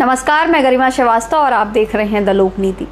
नमस्कार, मैं गरिमा श्रीवास्तव और आप देख रहे हैं द लोक नीति।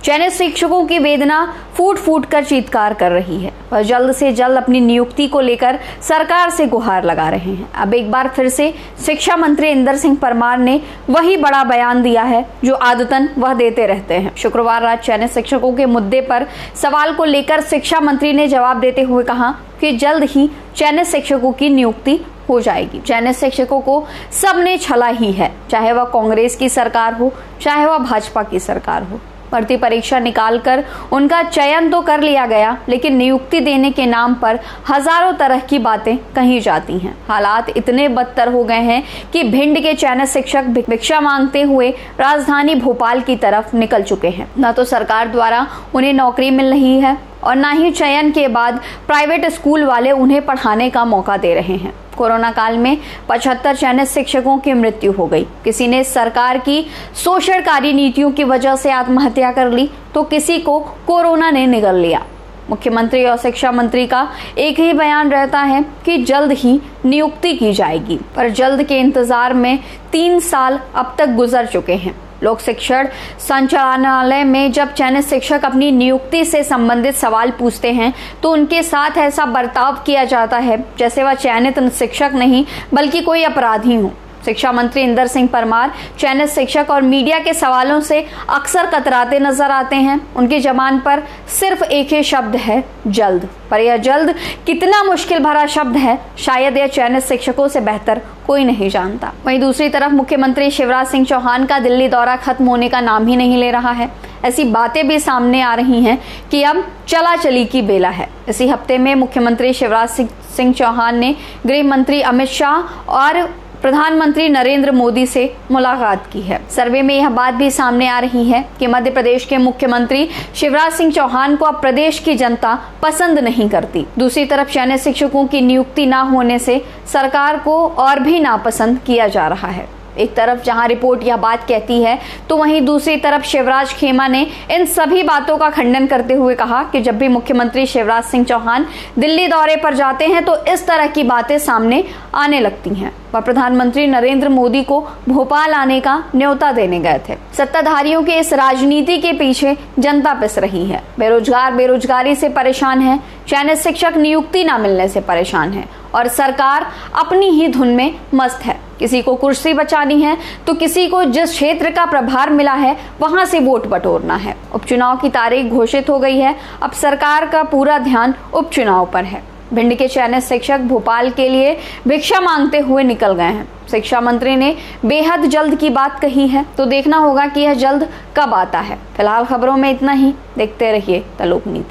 चयनित शिक्षकों की वेदना फूट फूट कर चीत्कार कर रही है। वह जल्द से जल्द अपनी नियुक्ति को लेकर सरकार से गुहार लगा रहे हैं। अब एक बार फिर से शिक्षा मंत्री इंदर सिंह परमार ने वही बड़ा बयान दिया है जो आदतन वह देते रहते हैं। शुक्रवार रात चयनित शिक्षकों के मुद्दे पर सवाल को लेकर शिक्षा मंत्री ने जवाब देते हुए कहा कि जल्द ही चयनित शिक्षकों की नियुक्ति हो जाएगी। चयनित शिक्षकों को सबने छला ही है, चाहे वह कांग्रेस की सरकार हो चाहे वह भाजपा की सरकार हो। भर्ती परीक्षा निकालकर उनका चयन तो कर लिया गया, लेकिन नियुक्ति देने के नाम पर हजारों तरह की बातें कही जाती हैं। हालात इतने बदतर हो गए हैं कि भिंड के चयनित शिक्षक भिक्षा मांगते हुए राजधानी भोपाल की तरफ निकल चुके हैं। न तो सरकार द्वारा उन्हें नौकरी मिल रही है और न ही चयन के बाद प्राइवेट स्कूल वाले उन्हें पढ़ाने का मौका दे रहे हैं। कोरोना काल में 75 चयनित शिक्षकों की मृत्यु हो गई। किसी ने सरकार की शोषणकारी नीतियों की वजह से आत्महत्या कर ली तो किसी को कोरोना ने निगल लिया। मुख्यमंत्री और शिक्षा मंत्री का एक ही बयान रहता है कि जल्द ही नियुक्ति की जाएगी, पर जल्द के इंतजार में 3 साल अब तक गुजर चुके हैं। लोक शिक्षण संचालनालय में जब चयनित शिक्षक अपनी नियुक्ति से संबंधित सवाल पूछते हैं तो उनके साथ ऐसा बर्ताव किया जाता है जैसे वह चयनित शिक्षक नहीं बल्कि कोई अपराधी हो। शिक्षा मंत्री इंदर सिंह परमार चयनित शिक्षक और मीडिया के सवालों से अक्सर कतराते नजर आते हैं। उनकी जबान पर सिर्फ एक ही शब्द है, जल्द। पर यह जल्द कितना मुश्किल भरा शब्द है, शायद यह चयनित शिक्षकों से बेहतर कोई नहीं जानता। वहीं दूसरी तरफ मुख्यमंत्री शिवराज सिंह चौहान का दिल्ली दौरा खत्म होने का नाम ही नहीं ले रहा है। ऐसी बातें भी सामने आ रही हैं कि अब चला चली की बेला है। इसी हफ्ते में मुख्यमंत्री शिवराज सिंह चौहान ने गृह मंत्री अमित शाह और प्रधानमंत्री नरेंद्र मोदी से मुलाकात की है। सर्वे में यह बात भी सामने आ रही है कि मध्य प्रदेश के मुख्यमंत्री शिवराज सिंह चौहान को अब प्रदेश की जनता पसंद नहीं करती। दूसरी तरफ चयनित शिक्षकों की नियुक्ति न होने से सरकार को और भी नापसंद किया जा रहा है। एक तरफ जहां रिपोर्ट यह बात कहती है तो वहीं दूसरी तरफ शिवराज खेमा ने इन सभी बातों का खंडन करते हुए कहा कि जब भी मुख्यमंत्री शिवराज सिंह चौहान दिल्ली दौरे पर जाते हैं तो इस तरह की बातें सामने आने लगती हैं। वह प्रधानमंत्री नरेंद्र मोदी को भोपाल आने का न्योता देने गए थे। सत्ताधारियों के इस राजनीति के पीछे जनता पिस रही है। बेरोजगार बेरोजगारी से परेशान है, चयनित शिक्षक नियुक्ति न मिलने से परेशान है और सरकार अपनी ही धुन में मस्त है। किसी को कुर्सी बचानी है तो किसी को जिस क्षेत्र का प्रभार मिला है वहां से वोट बटोरना है। उपचुनाव की तारीख घोषित हो गई है। अब सरकार का पूरा ध्यान उपचुनाव पर है। भिंड के चयनित शिक्षक भोपाल के लिए भिक्षा मांगते हुए निकल गए हैं। शिक्षा मंत्री ने बेहद जल्द की बात कही है, तो देखना होगा कि यह जल्द कब आता है। फिलहाल खबरों में इतना ही। देखते रहिए द लोक नीति।